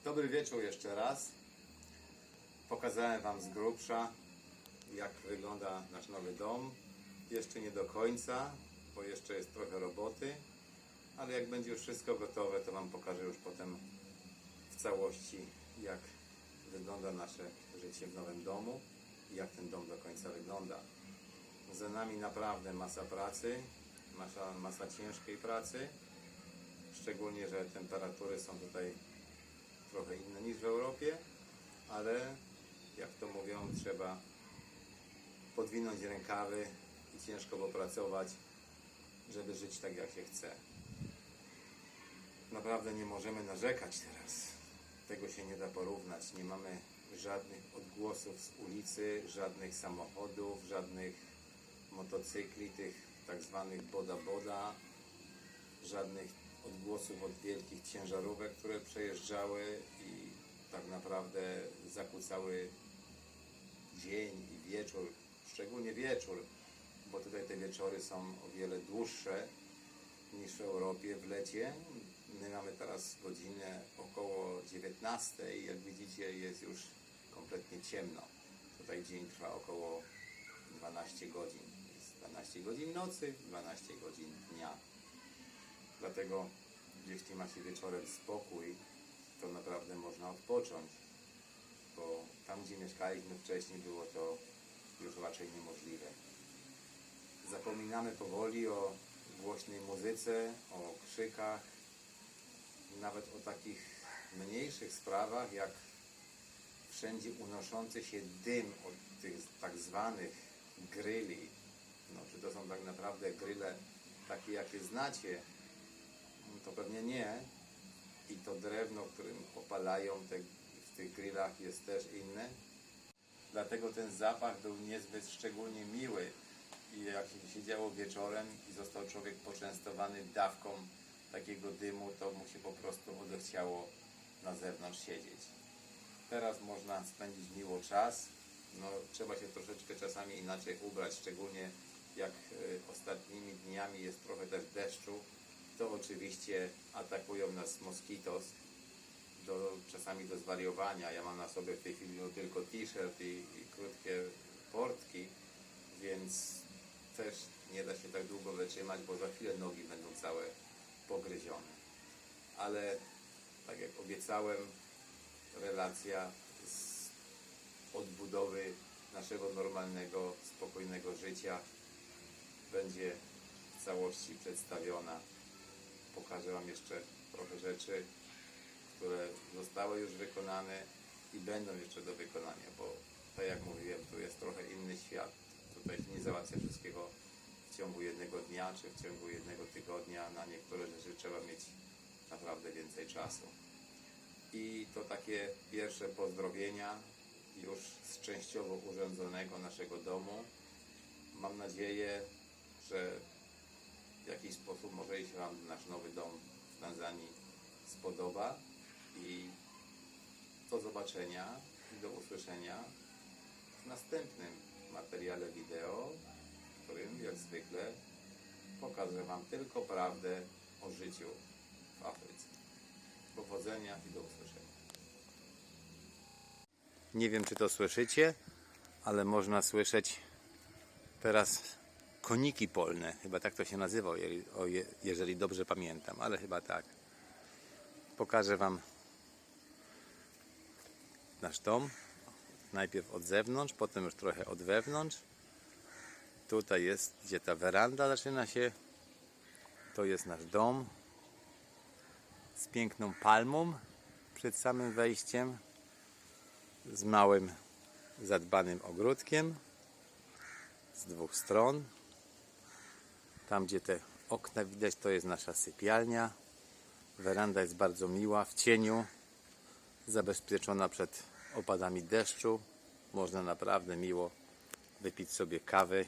Dobry wieczór jeszcze raz. Pokazałem Wam z grubsza, jak wygląda nasz nowy dom. Jeszcze nie do końca, bo jeszcze jest trochę roboty, ale jak będzie już wszystko gotowe, to Wam pokażę już potem w całości, jak wygląda nasze życie w nowym domu i jak ten dom do końca wygląda. Za nami naprawdę masa pracy, masa ciężkiej pracy, szczególnie, że temperatury są tutaj trochę inne niż w Europie, ale jak to mówią, trzeba podwinąć rękawy i ciężko popracować, żeby żyć tak, jak się chce. Naprawdę nie możemy narzekać teraz. Tego się nie da porównać. Nie mamy żadnych odgłosów z ulicy, żadnych samochodów, żadnych motocykli, tych tak zwanych boda, żadnych odgłosów od wielkich ciężarówek, które przejeżdżały i tak naprawdę zakłócały dzień i wieczór, szczególnie wieczór, bo tutaj te wieczory są o wiele dłuższe niż w Europie w lecie. My mamy teraz godzinę około 19, jak widzicie jest już kompletnie ciemno. Tutaj dzień trwa około 12 godzin. Jest 12 godzin nocy, 12 godzin dnia. Dlatego jeśli ma się wieczorem spokój, to naprawdę można odpocząć, bo tam, gdzie mieszkaliśmy wcześniej, było to już raczej niemożliwe. Zapominamy powoli o głośnej muzyce, o krzykach, nawet o takich mniejszych sprawach, jak wszędzie unoszący się dym od tych tak zwanych gryli. No, czy to są tak naprawdę gryle takie, jakie znacie? To pewnie nie. I to drewno, którym opalają w tych grillach, jest też inne. Dlatego ten zapach był niezbyt szczególnie miły. I jak się siedziało wieczorem i został człowiek poczęstowany dawką takiego dymu, to mu się po prostu odechciało na zewnątrz siedzieć. Teraz można spędzić miło czas. No, trzeba się troszeczkę czasami inaczej ubrać, szczególnie jak ostatnimi dniami jest trochę też deszczu. To oczywiście atakują nas moskitos, czasami do zwariowania. Ja mam na sobie w tej chwili tylko t-shirt i krótkie portki, więc też nie da się tak długo wytrzymać, bo za chwilę nogi będą całe pogryzione. Ale tak jak obiecałem, relacja z odbudowy naszego normalnego, spokojnego życia będzie w całości przedstawiona. Pokażę Wam jeszcze trochę rzeczy, które zostały już wykonane i będą jeszcze do wykonania, bo tak jak mówiłem, tu jest trochę inny świat. Tutaj się nie załatwia wszystkiego w ciągu jednego dnia, czy w ciągu jednego tygodnia. Na niektóre rzeczy trzeba mieć naprawdę więcej czasu. I to takie pierwsze pozdrowienia już z częściowo urządzonego naszego domu. Mam nadzieję, że w jakiś sposób może się Wam nasz nowy dom w Tanzanii spodoba i do zobaczenia i do usłyszenia w następnym materiale wideo, w którym jak zwykle pokażę Wam tylko prawdę o życiu w Afryce. Powodzenia i do usłyszenia. Nie wiem, czy to słyszycie, ale można słyszeć teraz koniki polne, chyba tak to się nazywa, jeżeli dobrze pamiętam, ale chyba tak. Pokażę Wam nasz dom, najpierw od zewnątrz, potem już trochę od wewnątrz. Tutaj jest, gdzie ta weranda zaczyna się, to jest nasz dom z piękną palmą przed samym wejściem, z małym zadbanym ogródkiem z dwóch stron. Tam, gdzie te okna widać, to jest nasza sypialnia. Weranda jest bardzo miła, w cieniu, zabezpieczona przed opadami deszczu. Można naprawdę miło wypić sobie kawy,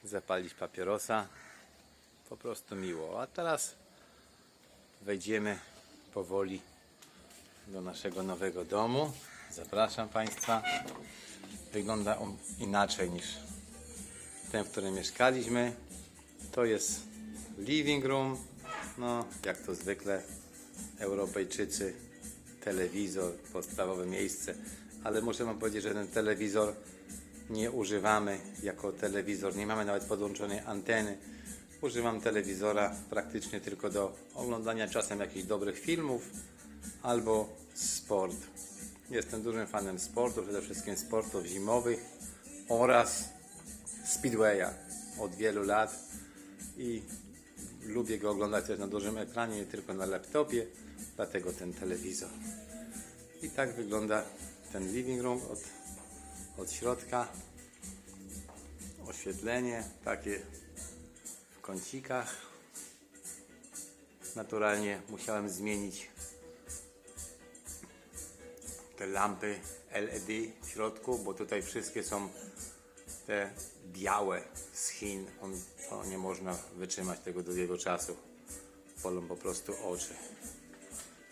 zapalić papierosa. Po prostu miło. A teraz wejdziemy powoli do naszego nowego domu. Zapraszam Państwa. Wygląda on inaczej niż ten, w którym mieszkaliśmy. To jest living room. No, jak to zwykle Europejczycy telewizor, podstawowe miejsce, ale muszę wam powiedzieć, że ten telewizor nie używamy jako telewizor, nie mamy nawet podłączonej anteny. Używam telewizora praktycznie tylko do oglądania czasem jakichś dobrych filmów albo sport. Jestem dużym fanem sportu, przede wszystkim sportów zimowych oraz speedwaya od wielu lat i lubię go oglądać też na dużym ekranie, nie tylko na laptopie, dlatego ten telewizor. I tak wygląda ten living room od środka. Oświetlenie takie w kącikach. Naturalnie musiałem zmienić te lampy LED w środku, bo tutaj wszystkie są te białe z Chin. To nie można wytrzymać tego długiego czasu. Bolą po prostu oczy.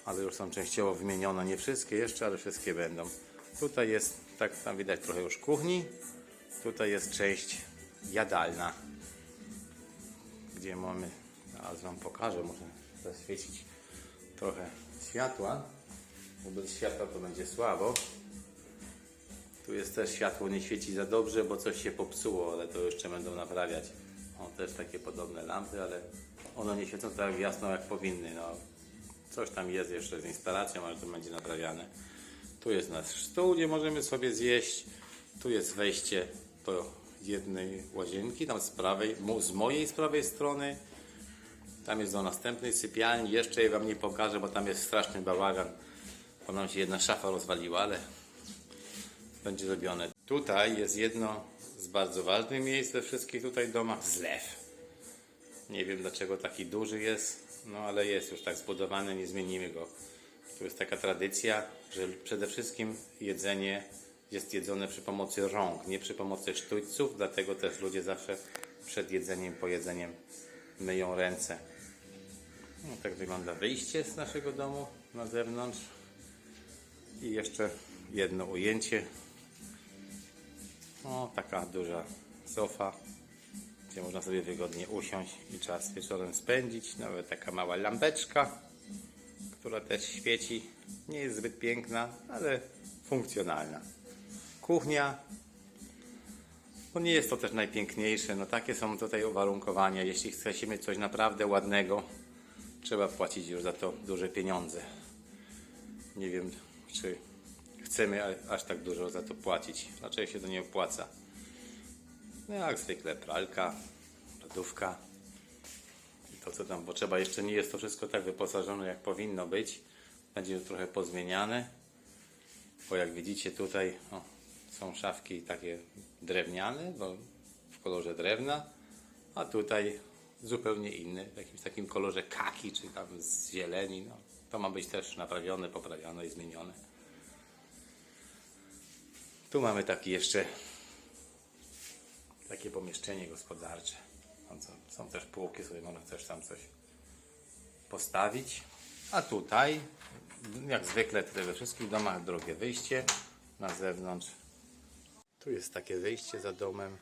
Ale już są częściowo wymienione. Nie wszystkie jeszcze, ale wszystkie będą. Tutaj jest, tak tam widać trochę już kuchni. Tutaj jest część jadalna, gdzie mamy, teraz wam pokażę, muszę zaświecić trochę światła, bo bez światła to będzie słabo. Tu jest też światło, nie świeci za dobrze, bo coś się popsuło, ale to jeszcze będą naprawiać. O, też takie podobne lampy, ale one nie świecą tak jasno jak powinny. No, coś tam jest jeszcze z instalacją, ale to będzie naprawiane. Tu jest nasz stół, gdzie możemy sobie zjeść. Tu jest wejście do jednej łazienki, tam z mojej z prawej strony. Tam jest do następnej sypialni. Jeszcze jej wam nie pokażę, bo tam jest straszny bałagan. Bo nam się jedna szafa rozwaliła, ale będzie zrobione. Tutaj jest jedno z bardzo ważnych miejsc we wszystkich tutaj domach. Zlew. Nie wiem dlaczego taki duży jest, no ale jest już tak zbudowany, nie zmienimy go. Tu jest taka tradycja, że przede wszystkim jedzenie jest jedzone przy pomocy rąk, nie przy pomocy sztućców, dlatego też ludzie zawsze przed jedzeniem, po jedzeniem myją ręce. No, tak wygląda wyjście z naszego domu na zewnątrz. I jeszcze jedno ujęcie. O, taka duża sofa, gdzie można sobie wygodnie usiąść i czas wieczorem spędzić. Nawet taka mała lampeczka, która też świeci. Nie jest zbyt piękna, ale funkcjonalna. Kuchnia. Bo nie jest to też najpiękniejsze. No takie są tutaj uwarunkowania. Jeśli chcemy coś naprawdę ładnego, trzeba płacić już za to duże pieniądze. Nie wiem, czy chcemy aż tak dużo za to płacić. Raczej się to nie opłaca. No jak zwykle pralka, lodówka i to co tam potrzeba. Jeszcze nie jest to wszystko tak wyposażone jak powinno być. Będzie to trochę pozmieniane. Bo jak widzicie tutaj są szafki takie drewniane, bo w kolorze drewna. A tutaj zupełnie inny, w jakimś takim kolorze kaki, czy tam z zieleni. No, to ma być też naprawione, poprawione i zmienione. Tu mamy taki jeszcze takie pomieszczenie gospodarcze. Są też półki, sobie można też tam coś postawić. A tutaj, jak zwykle tutaj we wszystkich domach, drogie wyjście na zewnątrz. Tu jest takie wyjście za domem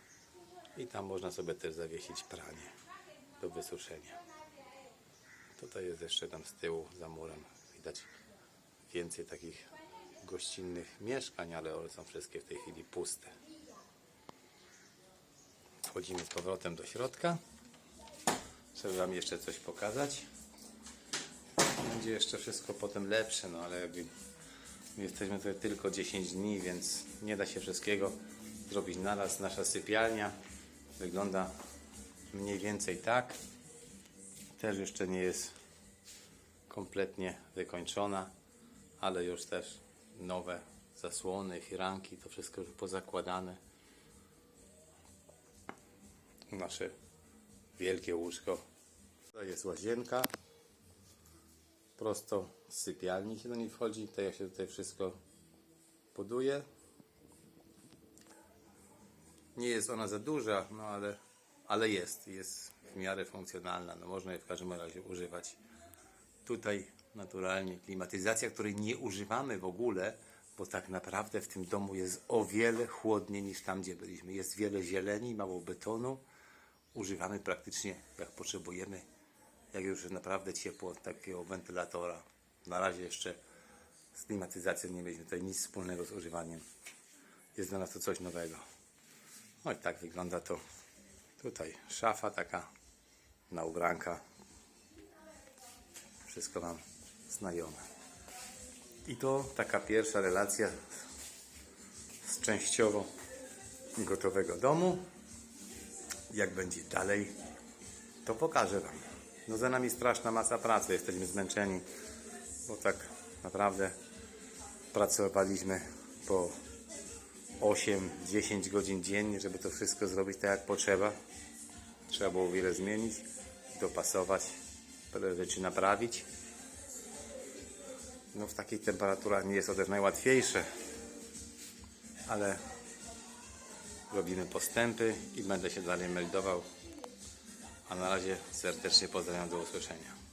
i tam można sobie też zawiesić pranie do wysuszenia. Tutaj jest jeszcze tam z tyłu za murem widać więcej takich gościnnych mieszkań, ale one są wszystkie w tej chwili puste. Wchodzimy z powrotem do środka. Chcę wam jeszcze coś pokazać. Będzie jeszcze wszystko potem lepsze, no ale jakby my jesteśmy tutaj tylko 10 dni, więc nie da się wszystkiego zrobić naraz. Nasza sypialnia wygląda mniej więcej tak. Też jeszcze nie jest kompletnie wykończona, ale już też nowe zasłony, firanki, to wszystko już pozakładane. Nasze wielkie łóżko. Tutaj jest łazienka. Prosto z sypialni się do niej wchodzi. Tak jak się tutaj wszystko buduje. Nie jest ona za duża, no ale jest w miarę funkcjonalna. No można jej w każdym razie używać. Tutaj naturalnie klimatyzacja, której nie używamy w ogóle, bo tak naprawdę w tym domu jest o wiele chłodniej niż tam, gdzie byliśmy. Jest wiele zieleni, mało betonu. Używamy praktycznie jak potrzebujemy, jak już naprawdę ciepło, takiego wentylatora. Na razie jeszcze z klimatyzacją nie mieliśmy tutaj nic wspólnego z używaniem. Jest dla nas to coś nowego. No i tak wygląda to. Tutaj szafa taka na ubranka. Wszystko nam znajome. I to taka pierwsza relacja z częściowo gotowego domu. Jak będzie dalej, to pokażę Wam. No za nami straszna masa pracy, jesteśmy zmęczeni, bo tak naprawdę pracowaliśmy po 8-10 godzin dziennie, żeby to wszystko zrobić tak jak potrzeba. Trzeba było wiele zmienić, dopasować, parę rzeczy naprawić. No w takich temperaturach nie jest to też najłatwiejsze, ale robimy postępy i będę się dalej meldował. A na razie serdecznie pozdrawiam, do usłyszenia.